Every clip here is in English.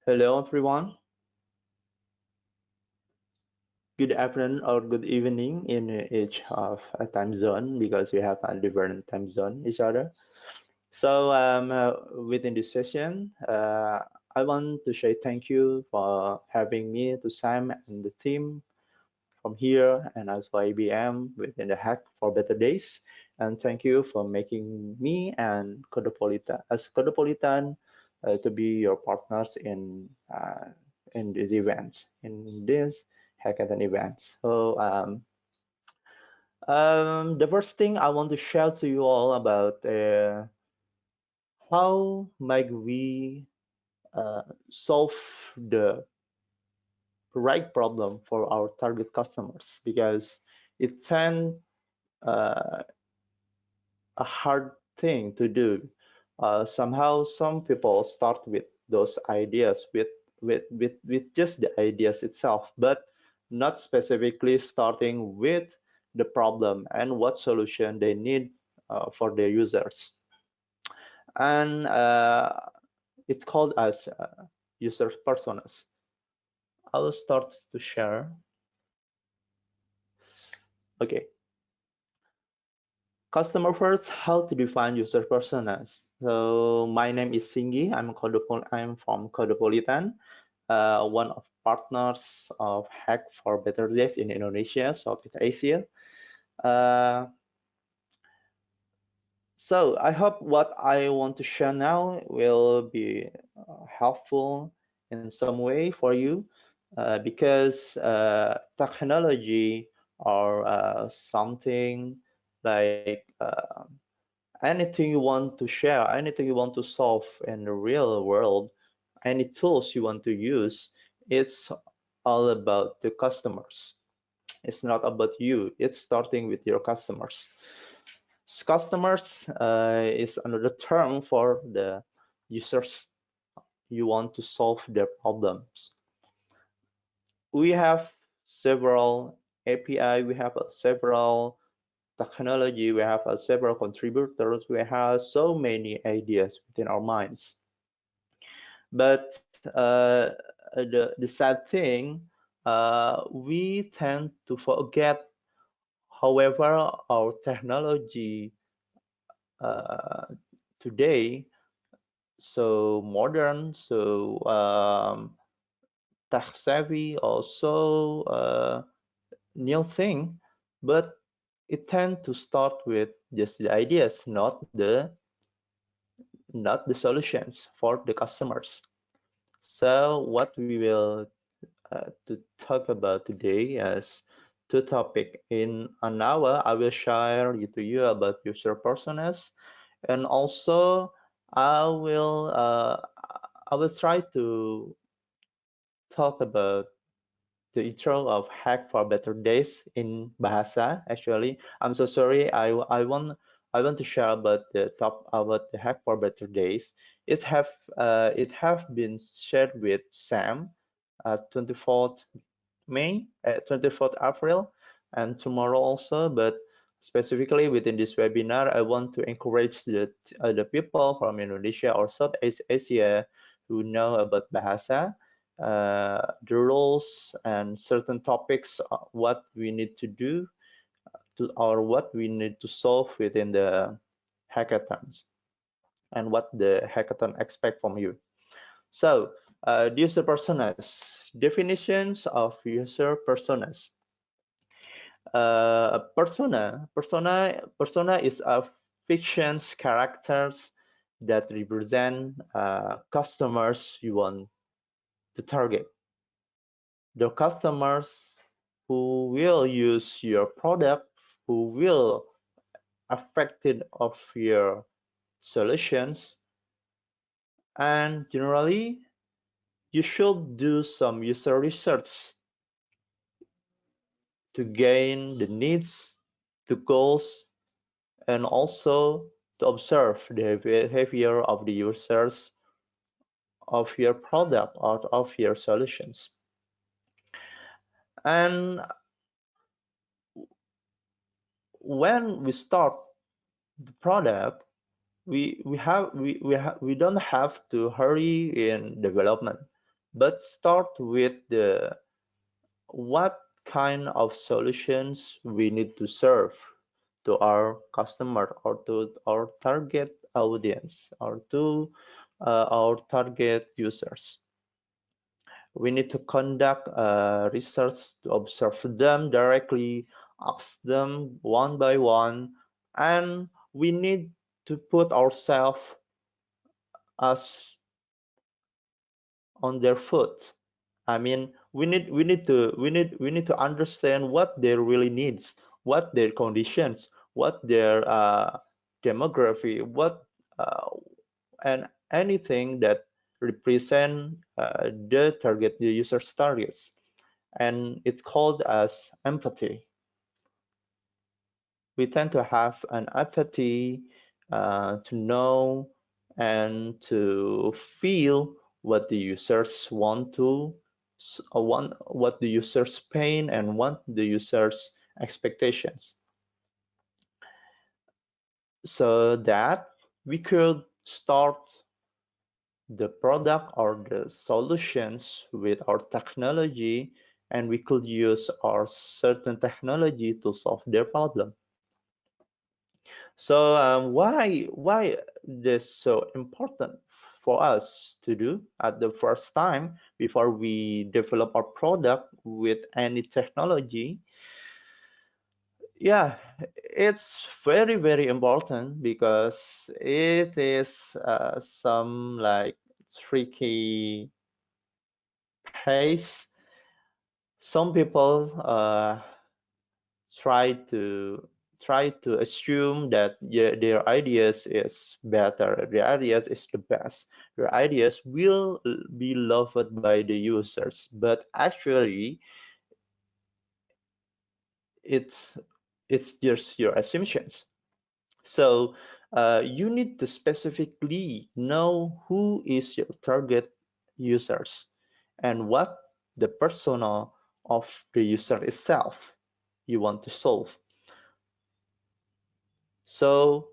Hello, everyone. Good afternoon or good evening in each of a time zone because we have a different time zone each other. Within this session, I want to say thank you for having me to Sam and the team from here and also IBM within the Hack for Better Days. And thank you for making me and Codopolitan to be your partners in these events, in this hackathon events. The first thing I want to share to you all about how might we solve the right problem for our target customers because it can uh, a hard thing to do. Somehow, some people start with those ideas, with just the ideas itself, but not specifically starting with the problem and what solution they need for their users. And it's called as user personas. I will start to share. Okay, customer first, how to define user personas. So my name is Singgi. I'm from Codopolitan, one of partners of Hack for Better Days in Indonesia, Southeast Asia. Uh, so I hope what I want to share now will be helpful in some way for you because technology or something like anything you want to share, anything you want to solve in the real world, any tools you want to use, it's all about the customers. It's not about you. It's starting with your customers. Customers is another term for the users you want to solve their problems. We have several API, we have several technology, we have several contributors, we have so many ideas within our minds. But the sad thing, we tend to forget, however, our technology uh, today so modern, so tech savvy, also new thing, but it tend to start with just the ideas, not the solutions for the customers. So what we will to talk about today is two topic. In an hour, I will share to you about user personas, and also I will uh, I will try to talk about the intro of Hack for Better Days in Bahasa. Actually, I'm so sorry. I want to share about the top about the Hack for Better Days. It have been shared with Sam, 24th May, 24th April, and tomorrow also. But specifically within this webinar, I want to encourage the people from Indonesia or Southeast Asia who know about Bahasa, the rules and certain topics, what we need to do to, or what we need to solve within the hackathons and what the hackathon expect from you. So, user personas, definitions of user personas. Persona is a fiction's characters that represent customers you want to target. The customers who will use your product, who will affected of your solutions, and generally you should do some user research to gain the needs, the goals, and also to observe the behavior of the users of your product or of your solutions. And when we start the product, we don't have to hurry in development. but start with the what kind of solutions we need to serve to our customer or to our target audience or to our target users. We need to conduct research to observe them directly, ask them one by one, and we need to put ourselves as on their foot. I mean, we need to understand what their really needs, what their conditions, what their demography, what uh, and anything that represent the user's targets, and it's called as empathy. We tend to have an empathy to know and to feel what the users want what the users pain and what the users expectations, so that we could start the product or the solutions with our technology, and we could use our certain technology to solve their problem. So why this so important for us to do at the first time before we develop our product with any technology? Yeah, it's very important because it is some like tricky pace. Some people try to try to assume that, yeah, their ideas is better, their ideas is the best, their ideas will be loved by the users, but actually it's it's just your assumptions. So you need to specifically know who is your target users and what the persona of the user itself you want to solve. So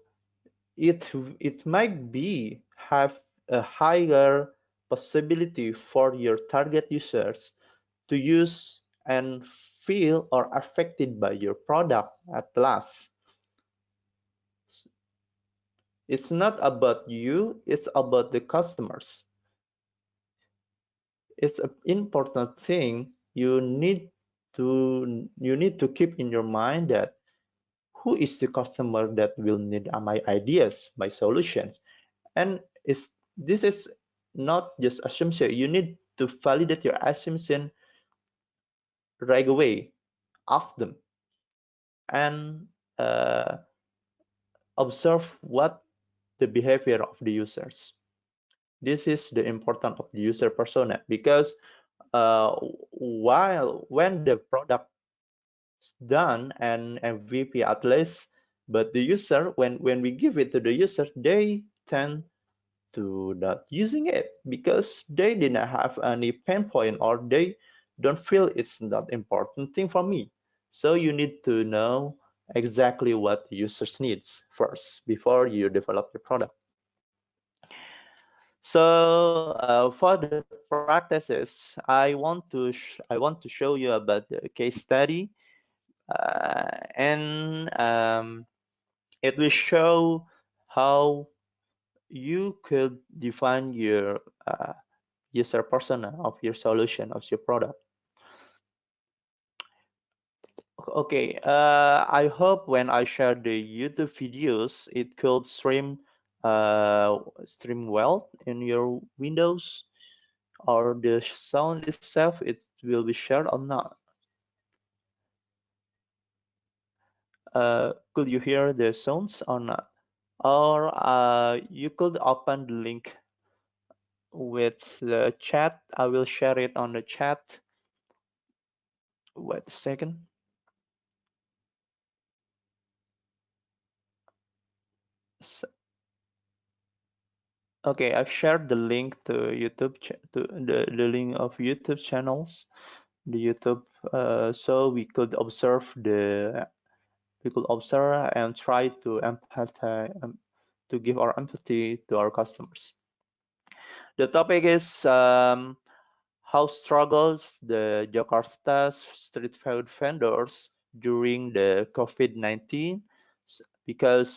it it might be have a higher possibility for your target users to use and feel or affected by your product at last. It's not about you, it's about the customers. It's an important thing you need to keep in your mind, that who is the customer that will need my ideas, my solutions. And this is not just assumption. You need to validate your assumption right away. Ask them and uh, observe what the behavior of the users. This is the important of the user persona, because uh, while when the product is done and MVP at least, but the user, when we give it to the user, they tend to not using it because they did not have any pain point, or they don't feel it's not important thing for me. So you need to know exactly what the users needs first before you develop the product. So for the practices, I want to show you about the case study, and it will show how you could define your user persona of your solution, of your product. Okay, I hope when I share the YouTube videos, it could stream well in your Windows, or the sound itself, it will be shared or not. Could you hear the sounds or not? Or you could open the link with the chat. I will share it on the chat. Wait a second. Okay, I've shared the link to to the link of YouTube channels, the YouTube, so we could observe and try to empathize, to give our empathy to our customers. The topic is how struggles the Jakarta street food vendors during the COVID-19 because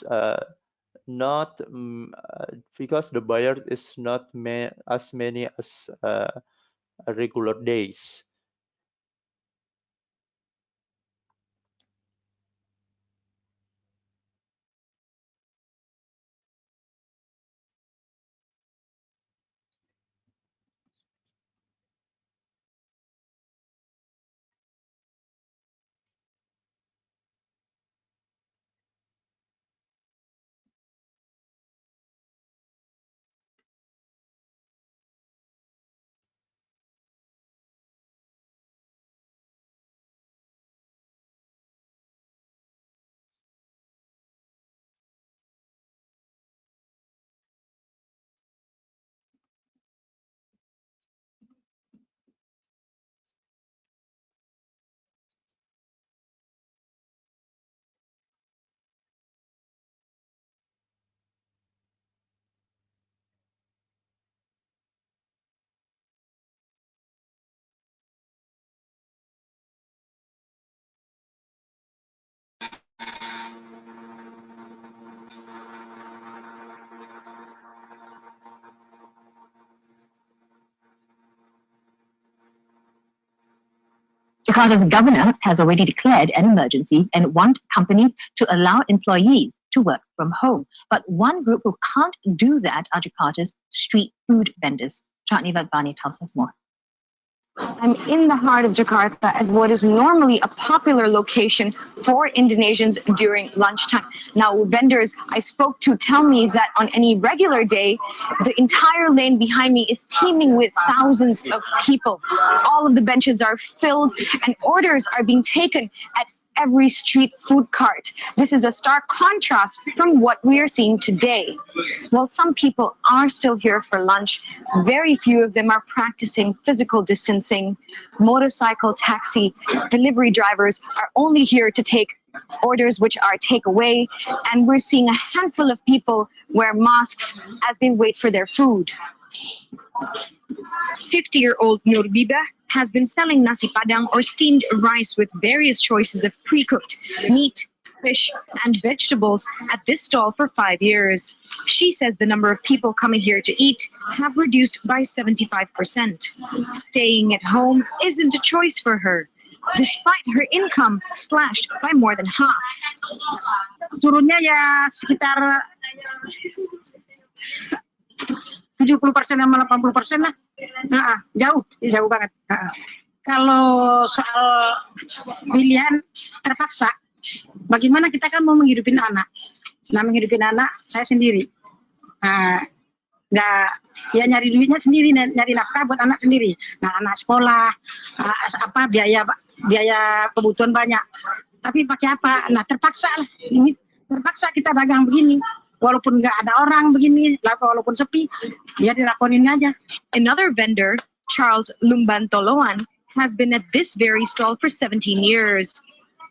not because the buyer is not as many as regular days. Jakarta's governor has already declared an emergency and wants companies to allow employees to work from home. But one group who can't do that are Jakarta's street food vendors. Chatni Vadvani tells us more. I'm in the heart of Jakarta at what is normally a popular location for Indonesians during lunchtime. Now, vendors I spoke to tell me that on any regular day, the entire lane behind me is teeming with thousands of people. All of the benches are filled and orders are being taken at every street food cart. This is a stark contrast from what we are seeing today. While some people are still here for lunch, very few of them are practicing physical distancing. Motorcycle, taxi, delivery drivers are only here to take orders which are takeaway, and we're seeing a handful of people wear masks as they wait for their food. 50-year-old Nurbiba has been selling nasi padang or steamed rice with various choices of pre-cooked meat, fish, and vegetables at this stall for 5 years. She says the number of people coming here to eat have reduced by 75%. Staying at home isn't a choice for her, despite her income slashed by more than half. Turunnya ya sekitar 70% sama 80% lah. Jauh banget. Kalau soal pilihan terpaksa, bagaimana kita kan mau menghidupin anak. Nah, menghidupin anak saya sendiri. Ya nyari duitnya sendiri, nyari nafkah buat anak sendiri. Nah, anak sekolah, biaya kebutuhan banyak. Tapi pakai apa? Nah, terpaksa lah. Ini terpaksa kita dagang begini. Walaupun nggak ada orang begini, walaupun sepi, ya dilakonin aja. Another vendor, Charles Lumbantoloan, has been at this very stall for 17 years.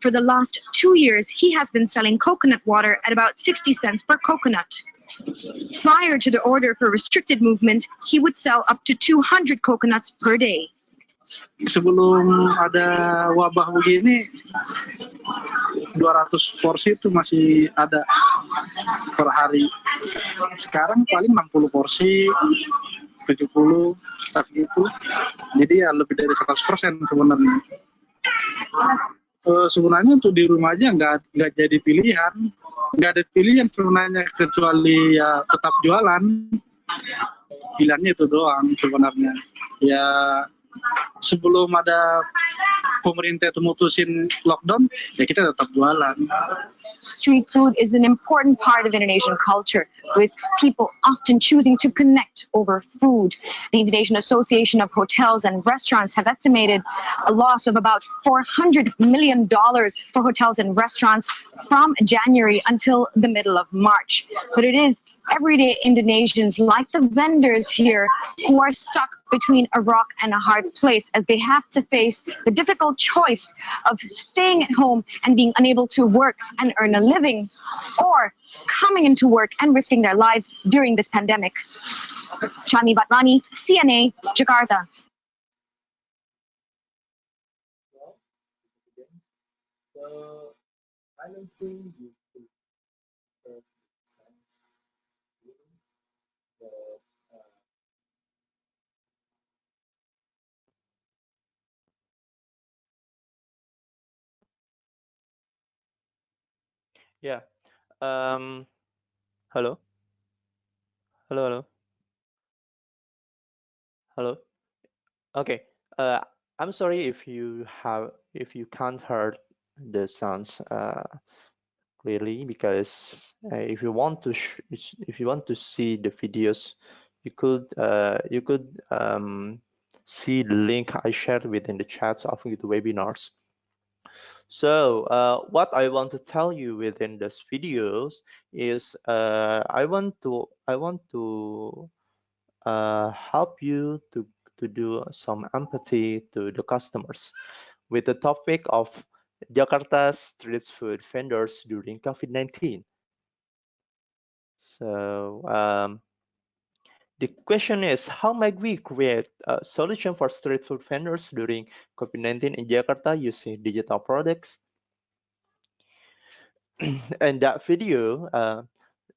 For the last 2 years, he has been selling coconut water at about 60 cents per coconut. Prior to the order for restricted movement, he would sell up to 200 coconuts per day. Sebelum ada wabah begini, 200 porsi itu masih ada per hari. Sekarang paling 60 porsi, 70, segitu. Jadi ya lebih dari 100% sebenarnya. Sebenarnya untuk di rumah aja nggak jadi pilihan. Nggak ada pilihan sebenarnya kecuali ya tetap jualan. Pilihannya itu doang sebenarnya. Ya sebelum ada pemerintah itu mutusin lockdown, ya kita tetap jualan. Street food is an important part of Indonesian culture, with people often choosing to connect over food. The Indonesian Association of Hotels and Restaurants have estimated a loss of about $400 million for hotels and restaurants from January until the middle of March. But it is everyday Indonesians like the vendors here who are stuck between a rock and a hard place as they have to face the difficult choice of staying at home and being unable to work and earn a living, or coming into work and risking their lives during this pandemic. Chani Batmani, CNA, Jakarta. Yeah. Um, Hello, hello, hello, hello. Okay. Uh, I'm sorry if you can't hear the sounds clearly because if you want to if you want to see the videos, you could see the link I shared within the chats of the webinars. So what I want to tell you within this videos is I want to help you to do some empathy to the customers with the topic of Jakarta's street food vendors during COVID-19. So the question is, how might we create a solution for street food vendors during COVID-19 in Jakarta using digital products? In that video,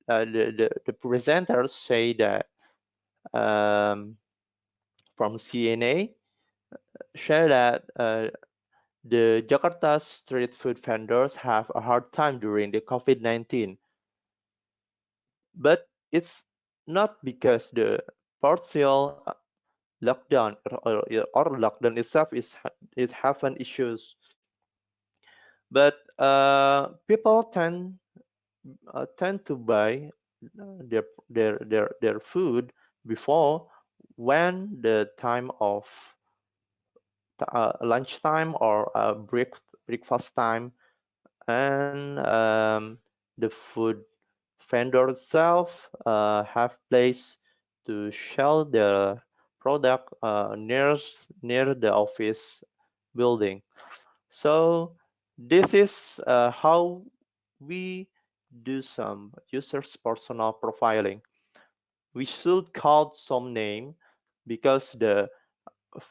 the presenters say that um, from CNA share that the Jakarta street food vendors have a hard time during the COVID-19, but it's not because the partial lockdown or lockdown itself is having issues, but people tend to buy their food before when the time of lunchtime or breakfast time, and the food vendor itself have place to sell their product near the office building. So this is how we do some users personal profiling. We should call some name because the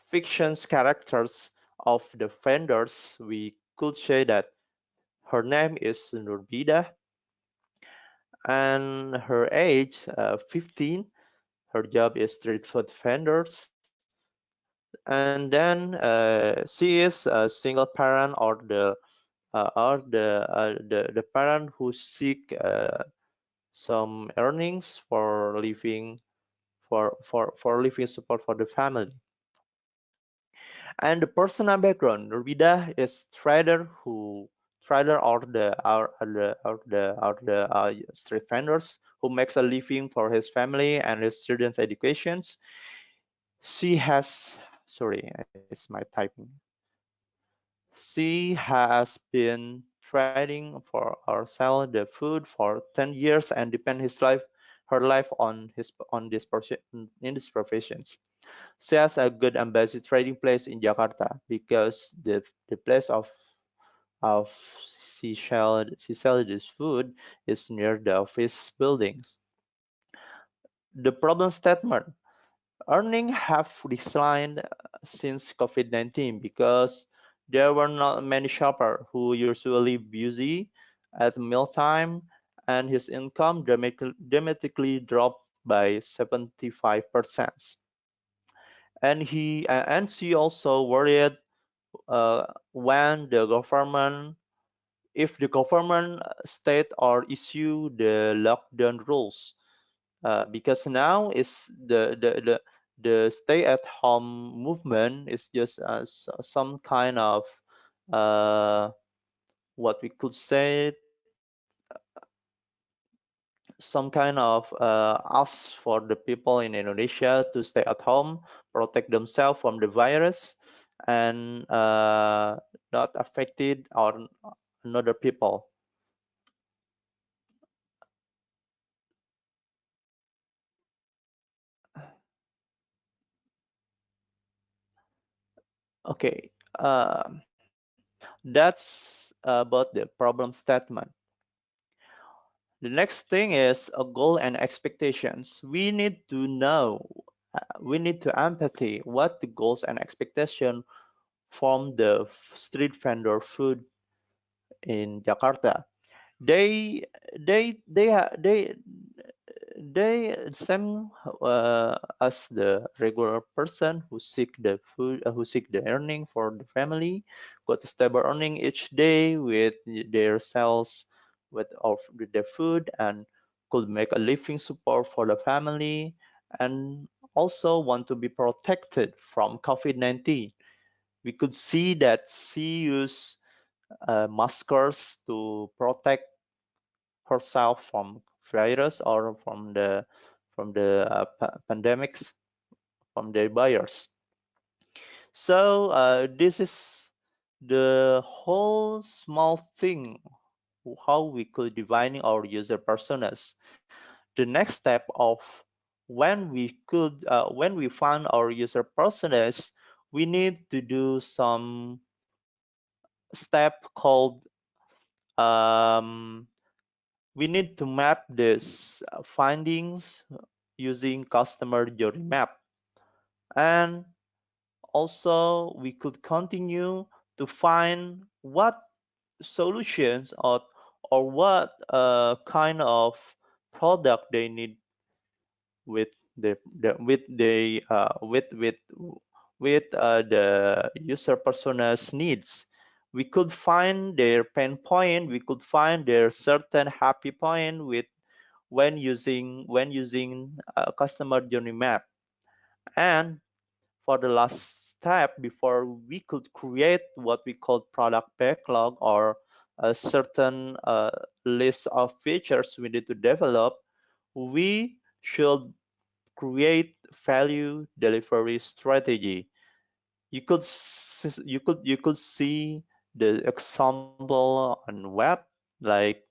fiction's characters of the vendors, we could say that her name is Nurbida and her age 15. Her job is street food vendors, and then she is a single parent or the parent who seek some earnings for living for living support for the family. And the personal background, Nurbida is trader or the street vendors who makes a living for his family and his students' educations. She has, sorry, it's my typing. She has been trading for or sell the food for 10 years and depend her life on this in this professions. She has a good embassy trading place in Jakarta because the place of she sell this food is near the office buildings. The problem statement: earnings have declined since COVID-19 because there were not many shoppers who usually busy at mealtime, and his income dramatically dropped by 75%. And she also worried when the government if the government state or issue the lockdown rules, because now is the stay at home movement is just some kind of uh, what we could say some kind of ask for the people in Indonesia to stay at home, protect themselves from the virus, and not affected or another people. Okay, that's about the problem statement. The next thing is a goal and expectations. We need to know, we need to empathy what the goals and expectation from the street vendor food in Jakarta. They they they ha- they same as the regular person who seek the food, who seek the earning for the family, got a stable earning each day with their sales with their food, and could make a living support for the family, and also want to be protected from COVID-19. We could see that she used maskers to protect herself from virus or from the pandemics from their buyers. So this is the whole small thing how we could define our user personas. The next step of when we find our user personas, we need to do some step called um, we need to map these findings using customer journey map, and also we could continue to find what solutions or what kind of product they need with the with the user personas needs. We could find their pain point, we could find their certain happy point with when using customer journey map. And for the last step, before we could create what we call product backlog, or a certain list of features we need to develop, we should create value delivery strategy. You could see the example on web, like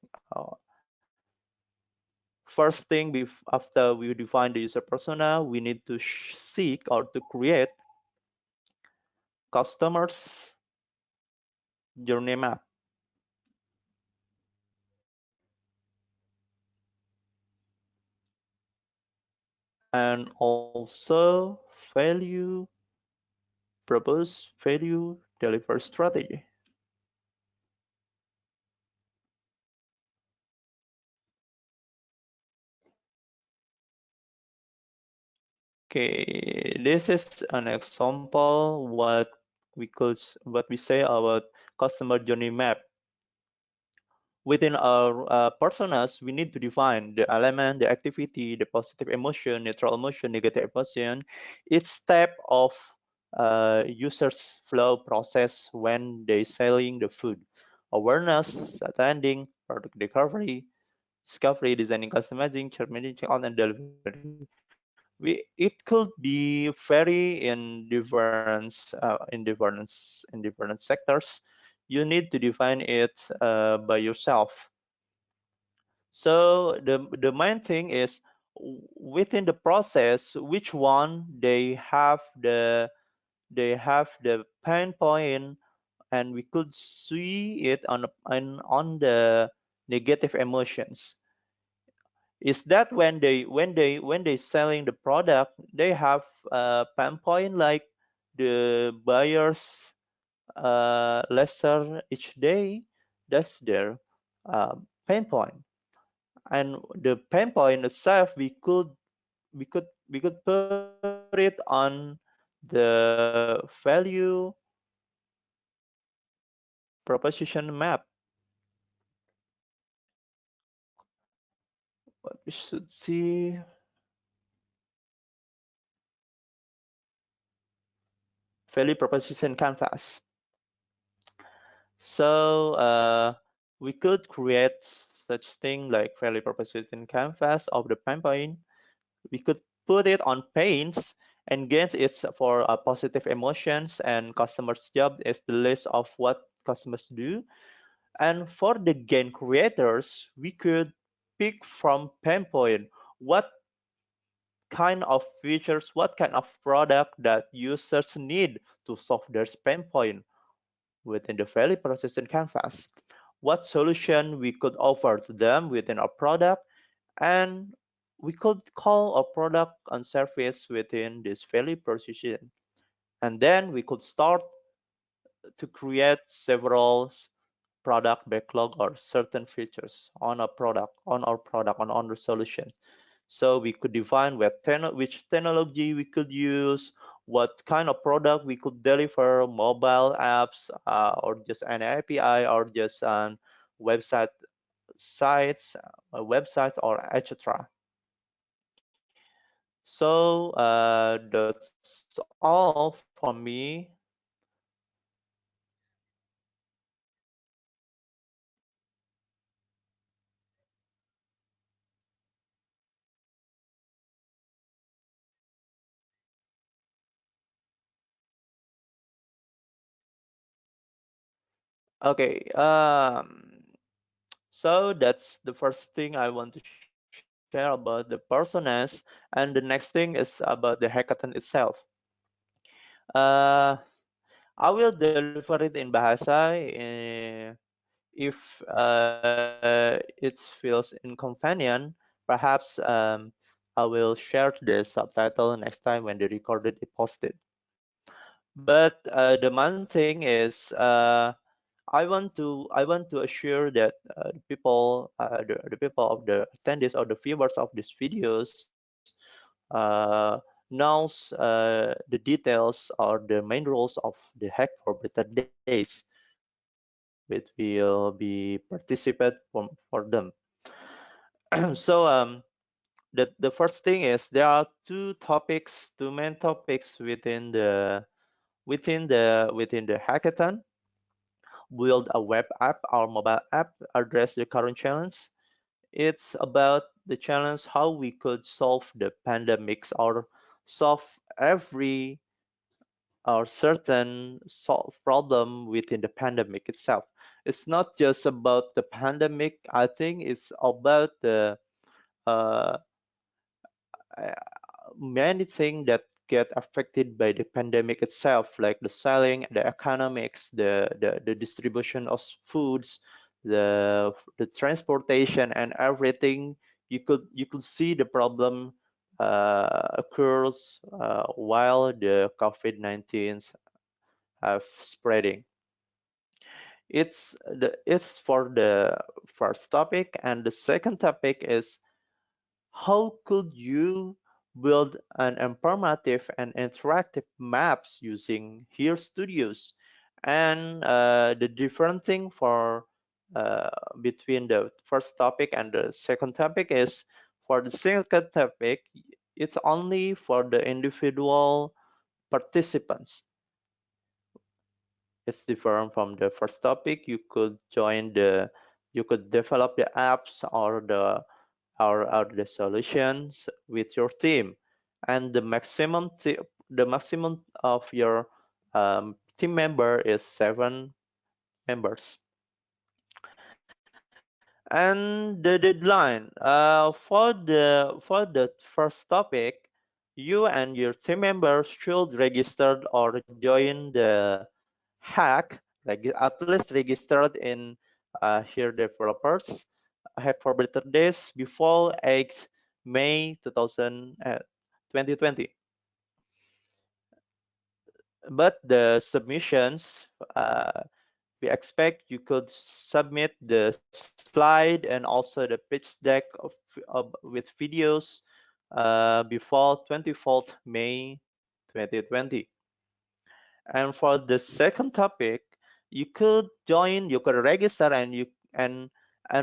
first thing after we define the user persona, we need to seek or to create customers journey map, and also value propose value deliver strategy. Okay, this is an example what we say about customer journey map. Within our personas, we need to define the element, the activity, the positive emotion, neutral emotion, negative emotion, each step of user's flow process when they selling the food. Awareness, attending, product discovery, designing, customizing, managing, checkout, and delivery. It could be vary in different sectors. You need to define it by yourself. So the main thing is within the process, which one they have the pain point, and we could see it on the negative emotions. Is that when they selling the product, they have a pain point like the buyers lesser each day. That's their pain point. And the pain point itself, we could put it on the value proposition map. What we should see, value proposition canvas. So we could create such thing like value proposition canvas of the pain point. We could put it on paints, and gains it's for positive emotions, and customers job is the list of what customers do. And for the game creators, we could pick from pain point what kind of features, what kind of product that users need to solve their pain point within the value proposition canvas. What solution we could offer to them within our product, and we could call our product and service within this value proposition. And then we could start to create several product backlog or certain features on a product, on our solution. So we could define which technology we could use, what kind of product we could deliver, mobile apps, or just an API, or just an website sites, websites, or etc. So that's all from me. Okay. So that's the first thing I want to share about the personas, and the next thing is about the hackathon itself. Uh, I will deliver it in Bahasa. If it feels inconvenient, perhaps I will share the subtitle next time when the recorded is posted. But the main thing is I want to assure that the people of the attendees or the viewers of these videos knows the details or the main rules of the Hack for Better Days, which will be participate for them. So the first thing is there are two main topics within the hackathon: build a web app or mobile app, address the current challenge. It's about the challenge how we could solve the pandemics or solve every or certain solve problem within the pandemic itself. It's not just about the pandemic. I think it's about the uh, uh, many things that get affected by the pandemic itself, like the selling, the economics, the distribution of foods, the transportation, and everything. You could see the problem occurs while the COVID-19 have spreading. It's for the first topic, and the second topic is how could you build an informative and interactive maps using Here Studios? And the different thing for uh, between the first topic and the second topic is for the second topic, it's only for the individual participants. It's different from the first topic. You could develop the apps or the solutions with your team, and the maximum of your team member is 7 members. And the deadline for the first topic, you and your team members should register or join the hack, at least registered in here developers Hack for Better Days before 8th May 2020. But the submissions, we expect you could submit the slide and also the pitch deck with videos before 24th May 2020. And for the second topic, you could register and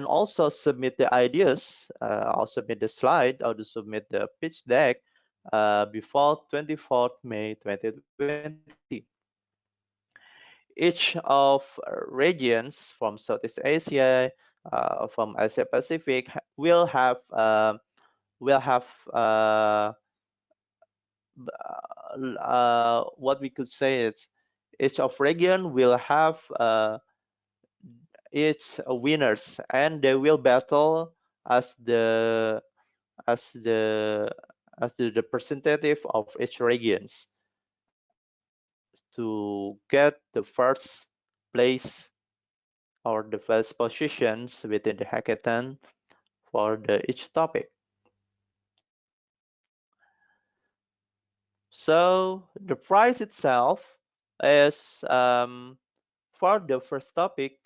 also submit the ideas, or submit the slide, or to submit the pitch deck before 24th May 2020. Each of regions from Southeast Asia, from Asia Pacific will have what we could say is each of region will have its winners, and they will battle as the as the as the representative of each regions to get the first place or the first positions within the hackathon for each topic. So the prize itself is For the first topic,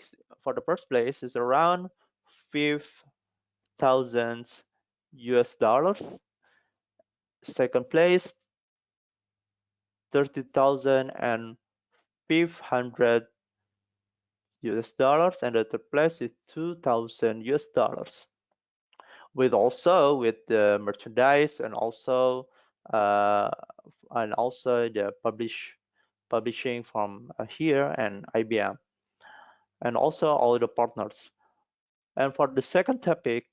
for the first place is around 5,000 US dollars. Second place, 30,500 US dollars, and the third place is 2,000 US dollars. With the merchandise uh, and also the publishing from here and IBM, and also all the partners. And for the second topic,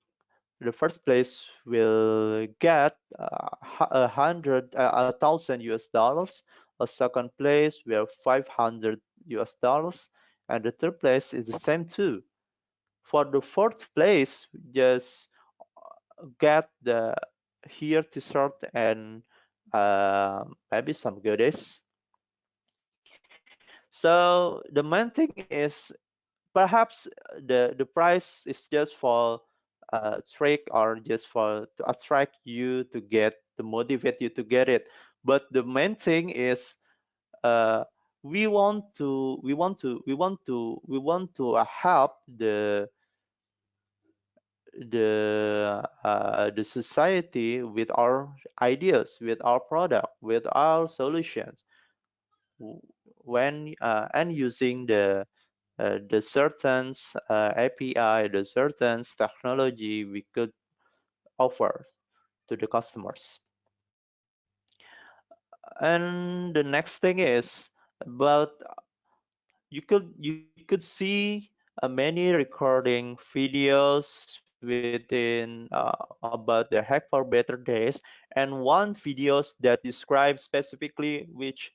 the first place will get 1,000 US dollars. A second place will 500 US dollars, and the third place is the same too. For the fourth place, just get the here t-shirt and maybe some goodies. So the main thing is perhaps the price is just for trick or just for to attract you to get to motivate you to get it. But the main thing is uh, we want to help the society with our ideas, with our product, with our solutions. When and using the certain API, the certain technology we could offer to the customers. And the next thing is about you could see many recording videos within about the hack for better days, and one videos that describe specifically which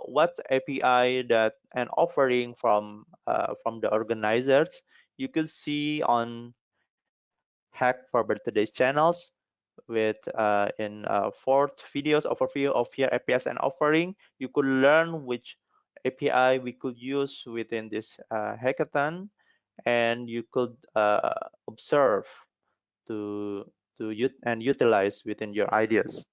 what API that and offering from the organizers you could see on hack for better days channels with in fourth videos overview of your APIs and offering. You could learn which API we could use within this hackathon, and you could observe to and utilize within your ideas.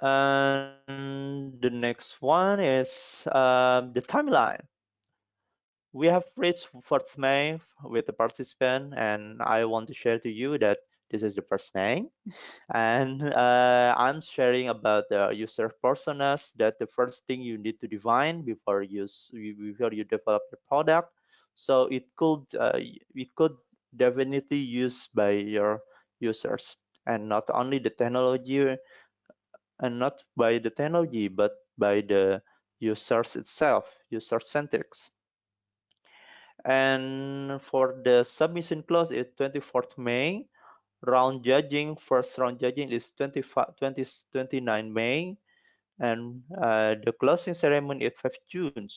And the next one is the timeline. We have reached 4th May with the participant, and I want to share to you that this is the first May. And I'm sharing about the user personas. That the first thing you need to define before you develop the product. So it could definitely used by your users, and not only the technology, and not by the technology, but by the users itself, user centrics. And for the submission clause is 24th May. Round judging, first round judging is 29 May, and the closing ceremony is 5 June.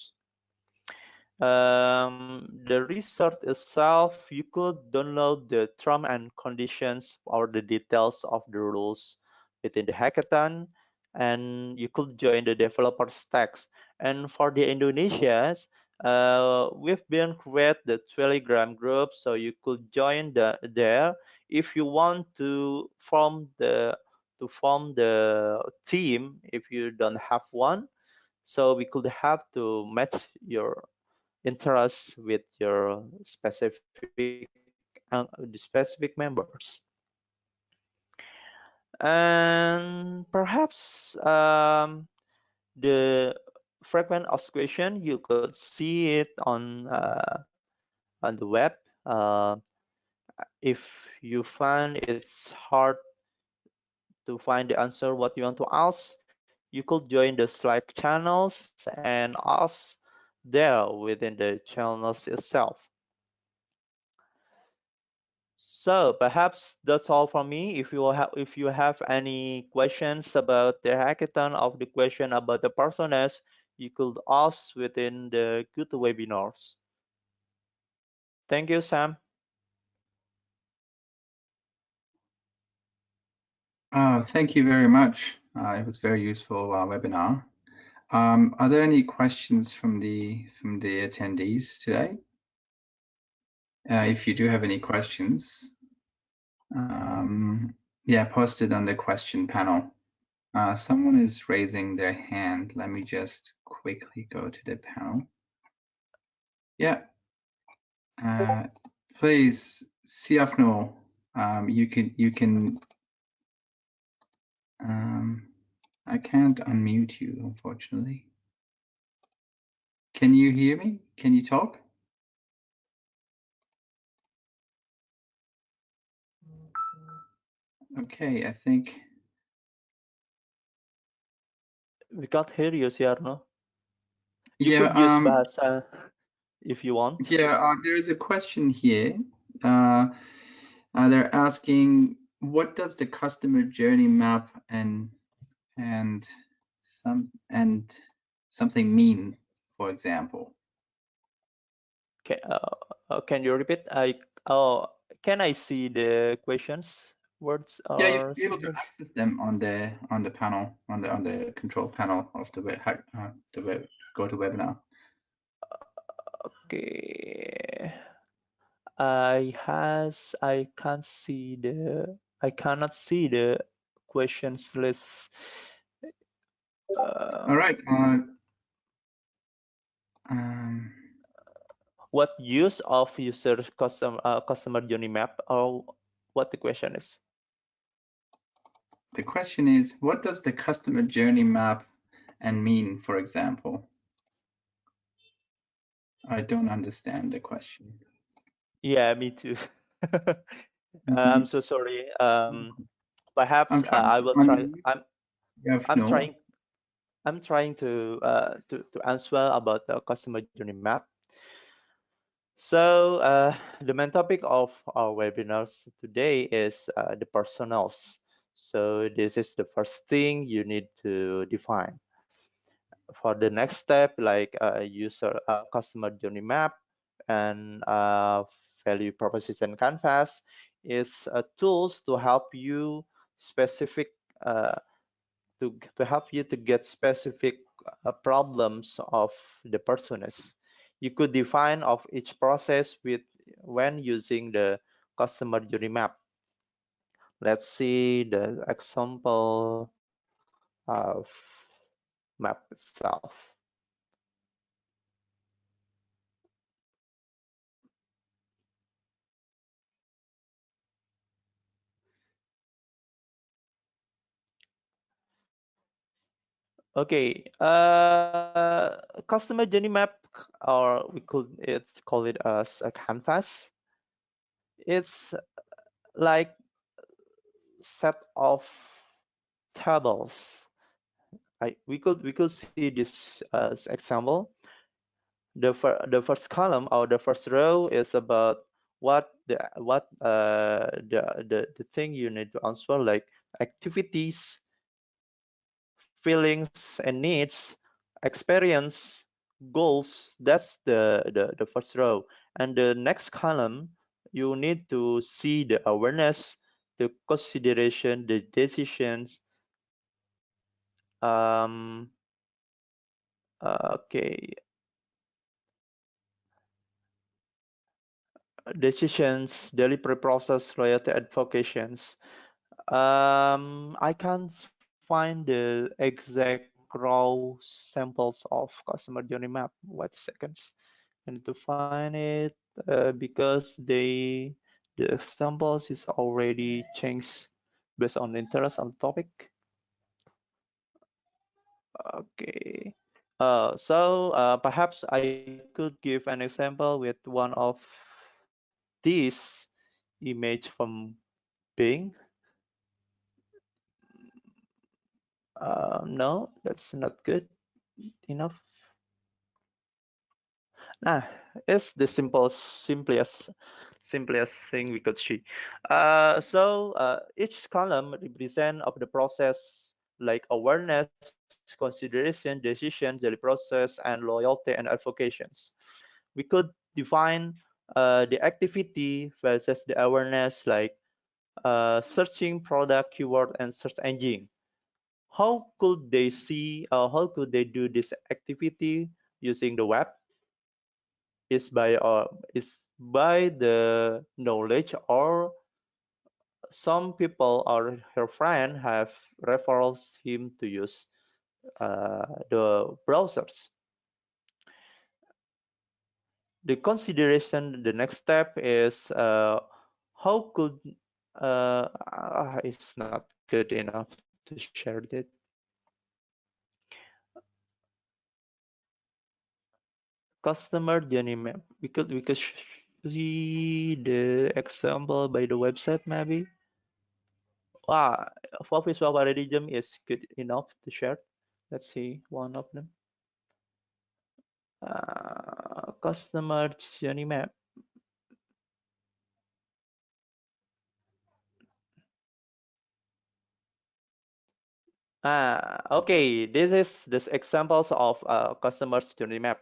The result itself, you could download the term and conditions or the details of the rules within the hackathon, and you could join the developers tags. And for the Indonesians, we've been create the Telegram group, so you could join there if you want to form the team if you don't have one. So we could have to match your interests with your specific members. And perhaps the frequent asked question you could see it on the web. If you find it's hard to find the answer what you want to ask, you could join the Slack channels and ask there within the channels itself. So perhaps that's all from me. If you have any questions about the hackathon of the question about the personas, you could ask within the good webinars. Thank you, Sam. Thank you very much. It was very useful webinar. Are there any questions from the attendees today? If you do have any questions, yeah, post it on the question panel. Someone is raising their hand. Let me just quickly go to the panel. Yeah. Please, Siafno, you can. I can't unmute you, unfortunately. Can you hear me? Can you talk? Okay, I think. We can't hear you, Siarno. You Yeah. could use bahasa if you want. Yeah. There is a question here. They're asking, what does the customer journey map and something mean, for example? Okay, can you repeat? Can I see the questions, words Yeah, you or should be able to symbols? access them on the panel, on the control panel of the web GoToWebinar. Okay. I cannot see the questions list. All right. What use of user customer journey map, or what the question is? The question is, what does the customer journey map and mean, for example? I don't understand the question. Yeah, me too. I'm so sorry. Perhaps I'm trying I to will try. unmute. I'm No. trying. I'm trying to answer about the customer journey map. So the main topic of our webinars today is the personals. So this is the first thing you need to define. For the next step, like user customer journey map and value proposition canvas, is tools to help you specific uh, to help you to get specific problems of the personas. You could define of each process with when using the customer journey map. Let's see the example of map itself. Okay, customer journey map, or we could call it as a canvas. It's like set of tables. We could see this as example. The first column or the first row is about the thing you need to answer, like activities, feelings and needs, experience, goals. That's the first row. And the next column, you need to see the awareness, the consideration, the decisions. um okay, decisions, delivery process, loyalty advocations. I can't find the exact raw samples of customer journey map. Wait seconds. I need to find it because the examples is already changed based on the interest on the topic. Okay. Perhaps I could give an example with one of these image from Bing. No, that's not good enough. Nah, it's the simplest thing we could see. Each column represent of the process, like awareness, consideration, decision, daily process, and loyalty and advocations. We could define the activity versus the awareness, like searching product keyword and search engine. How could they do this activity using the web? Is by the knowledge or some people or her friend have referred him to use the browsers. The next step is how could it's not good enough to share that. Customer journey map. We could see the example by the website maybe. Ah, for visual paradigm is good enough to share. Let's see one of them. Customer journey map. Okay, this examples of customer's journey map.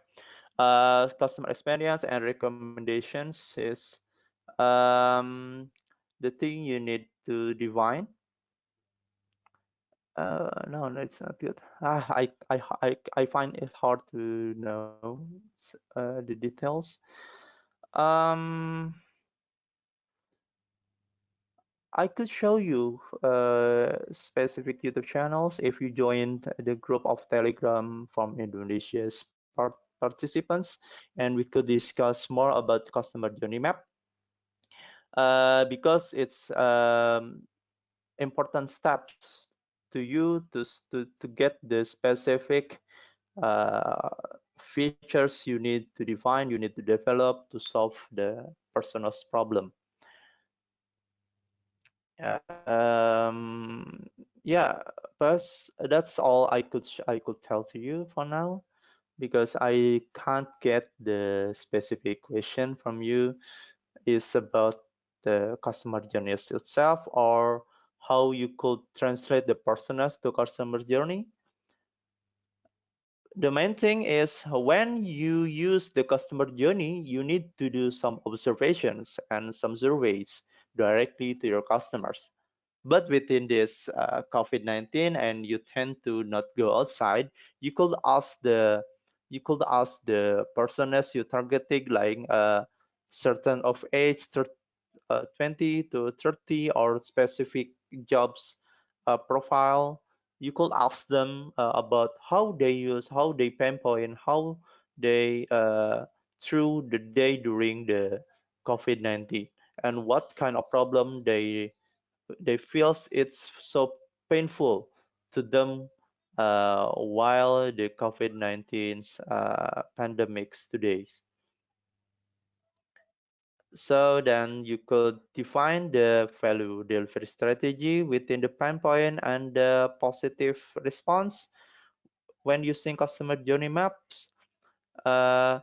Customer experience and recommendations is the thing you need to define. No, it's not good. I find it hard to know the details. Um, I could show you specific YouTube channels if you joined the group of Telegram from Indonesia's participants, and we could discuss more about customer journey map because it's important steps to you to get the specific uh, features you need to define, you need to develop to solve the person's problem. Yeah, but that's all I could tell to you for now because I can't get the specific question from you is about the customer journey itself or how you could translate the personas to customer journey. The main thing is when you use the customer journey, you need to do some observations and some surveys directly to your customers. But within this COVID-19 and you tend to not go outside, you could ask the personas you targeting like certain of age, 20 to 30 or specific jobs profile. You could ask them about how they pinpoint, how they through the day during the COVID-19 and what kind of problem they feels it's so painful to them while the COVID-19 pandemics today. So then you could define the value delivery strategy within the pain point and the positive response when using customer journey maps. Uh,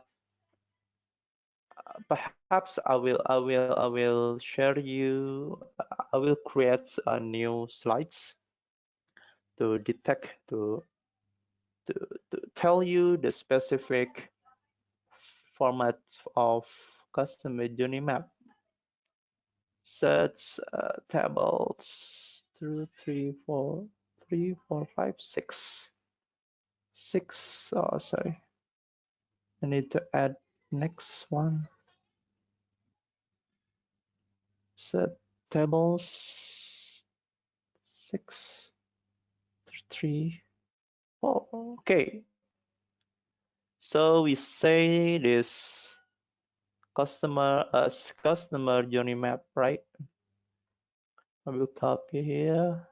Perhaps I will share you. I will create a new slides to detect to, to tell you the specific format of customer journey map. Sets tables 2, 3, 4, 3, 4, 5, 6. 6. Oh, sorry. I need to add next one. Set tables 6, 3, 4. Okay. So we say this customer journey map, right? I will copy here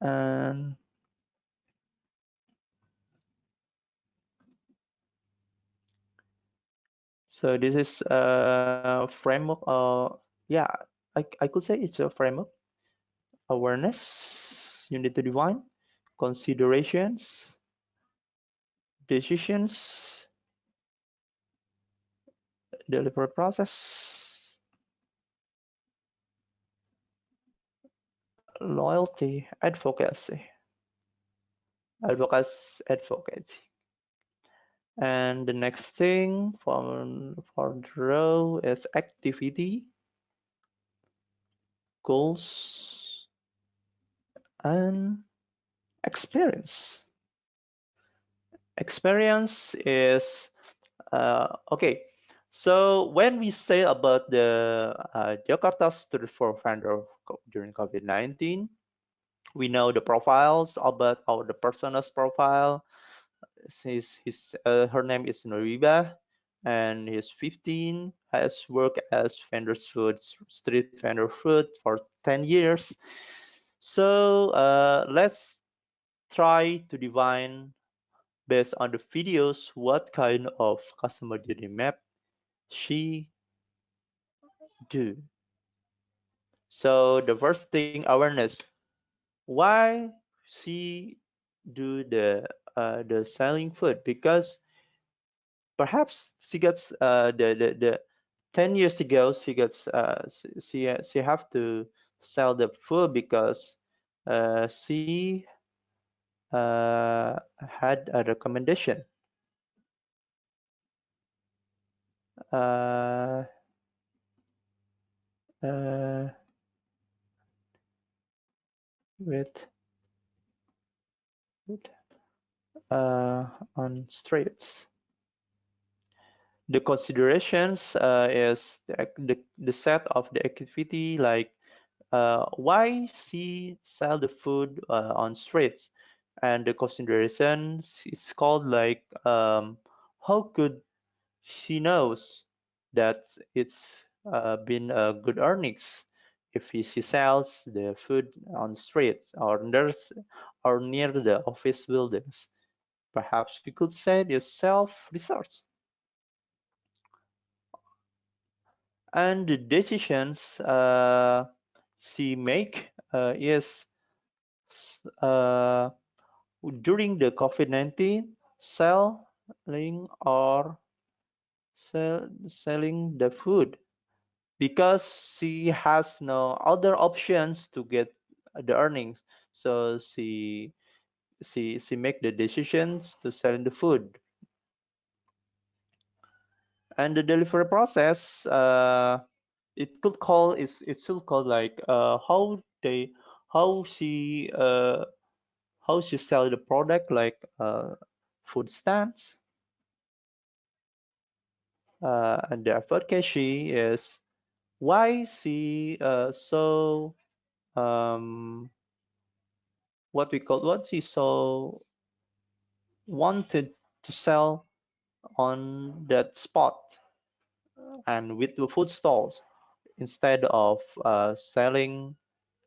and so this is a framework. Yeah, I could say it's a framework. Awareness you need to define, considerations, decisions, delivery process, loyalty, advocacy. And the next thing for the row is activity, goals, and experience. Experience is okay. So when we say about the Jakarta Street Food vendor during COVID-19, we know the profiles about the person's profile. Her name is Noriba, and he's 15. Has worked as street vendor food for 10 years. So let's try to define based on the videos what kind of customer journey map she do. So the first thing, awareness. Why she do the selling food? Because perhaps she gets the 10 years ago she gets she have to sell the food because she had a recommendation uh, uh, with on streets. The considerations is the set of the activity, like why she sell the food on streets, and the considerations is called like how could she knows that it's been good earnings if she sells the food on streets or near the office buildings. Perhaps we could say it's self-research. And the decisions she make is uh, during the COVID-19 selling or selling the food because she has no other options to get the earnings. So she make the decisions to sell the food. And the delivery process it could call is it should call like how she sell the product, like food stamps. And the advocacy is why she so um what she so wanted to sell on that spot and with the food stalls instead of selling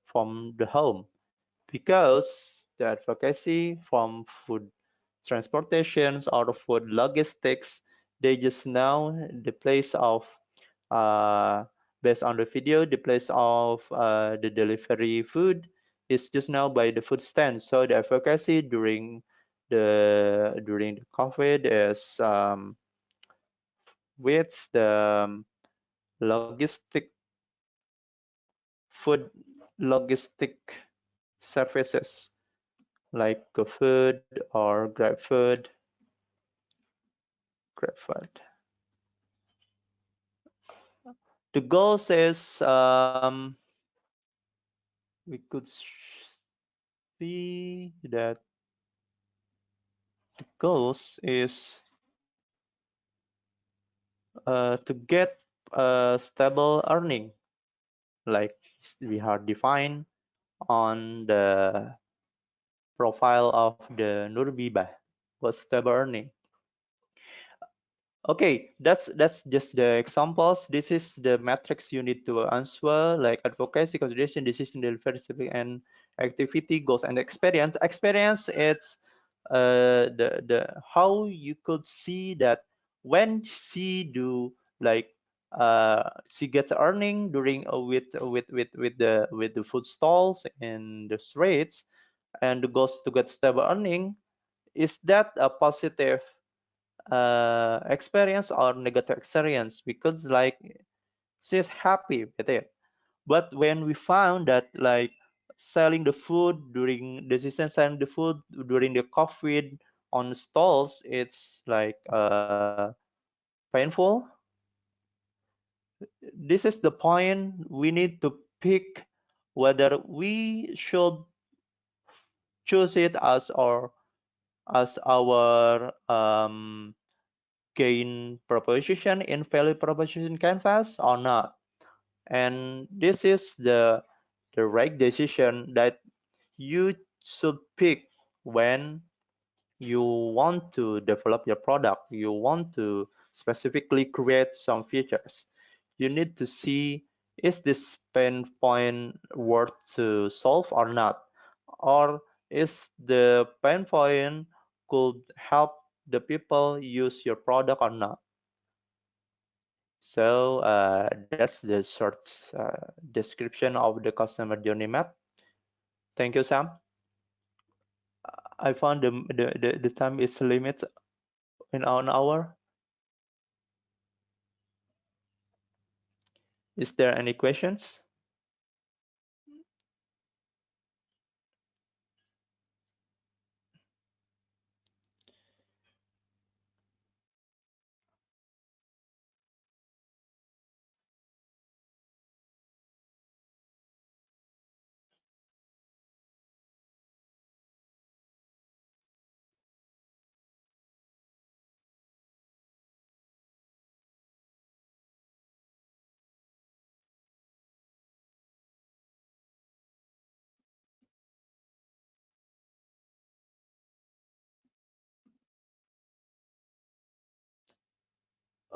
from the home, because the advocacy from food transportations or food logistics, they just know the place of uh, based on the video, the place of the delivery food is just now by the food stand. So the advocacy during the COVID is with the logistic food logistic services like GoFood or GrabFood. The goal says we could see that the goals is to get a stable earning, like we have defined on the profile of the Nurbiba was stable earning. Okay, that's just the examples. This is the metrics you need to answer, like advocacy, consideration, decision, delivery, and activity, goals, and experience. Experience, it's the how you could see that when she do like she gets earning during with the food stalls and the streets, and the goals to get stable earning. Is that a positive experience or negative experience? Because like she's happy with it, but when we found that like selling the food during the season, selling the food during the COVID on stalls, it's like painful. This is the point we need to pick whether we should choose it as our gain proposition in value proposition canvas or not. And this is the right decision that you should pick when you want to develop your product, you want to specifically create some features. You need to see, is this pain point worth to solve or not? Or is the pain point could help the people use your product or not? So that's the short description of the customer journey map. Thank you, Sam. I found the time is limit in an hour. Is there any questions?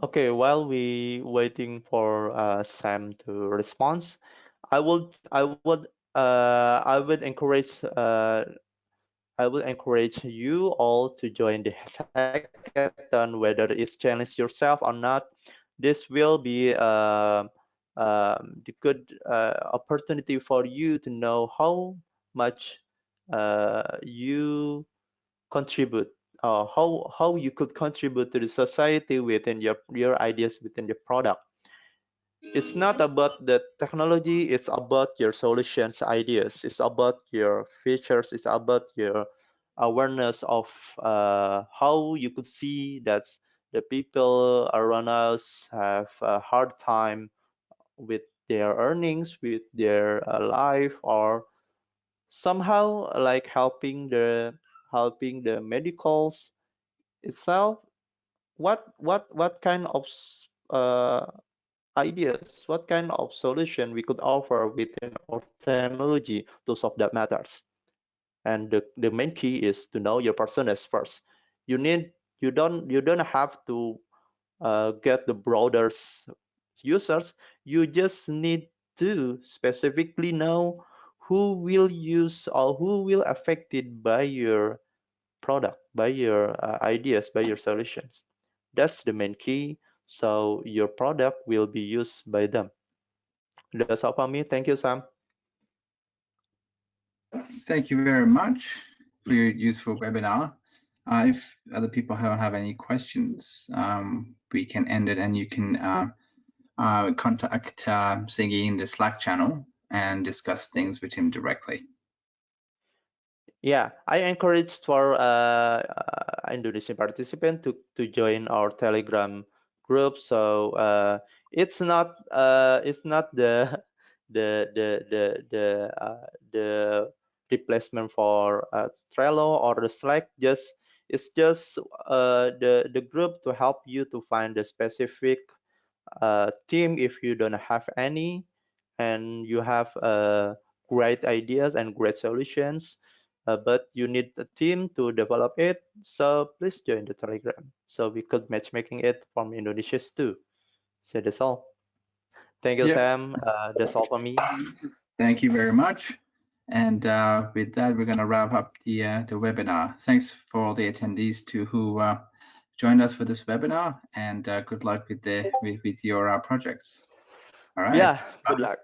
Okay, while we waiting for Sam to respond, I would encourage you all to join the hackathon, whether it's challenge yourself or not. This will be the good opportunity for you to know how much you contribute, how you could contribute to the society within your ideas within the product. It's not about the technology, it's about your solutions ideas, it's about your features, it's about your awareness of how you could see that the people around us have a hard time with their earnings, with their life, or somehow like helping the medicals itself. What kind of uh, ideas, what kind of solution we could offer within our technology to solve that matters. And the main key is to know your personas first. You don't have to get the broader users. You just need to specifically know who will use or who will affected by your product, by your ideas, by your solutions. That's the main key. So your product will be used by them. That's all from me. Thank you, Sam. Thank you very much for your useful webinar. If other people don't have any questions, we can end it, and you can contact Siggy in the Slack channel and discuss things with him directly. Yeah, I encourage for Indonesian participant to join our Telegram group. So it's not the replacement for Trello or the Slack. It's just the group to help you to find the specific team if you don't have any, and you have great ideas and great solutions, but you need a team to develop it. So please join the Telegram so we could matchmaking it from Indonesia too. So that's all. Thank you, Yeah. Sam. That's all for me. Thank you very much. And with that, we're going to wrap up the webinar. Thanks for all the attendees who joined us for this webinar, and good luck with your projects. All right. Yeah, good luck.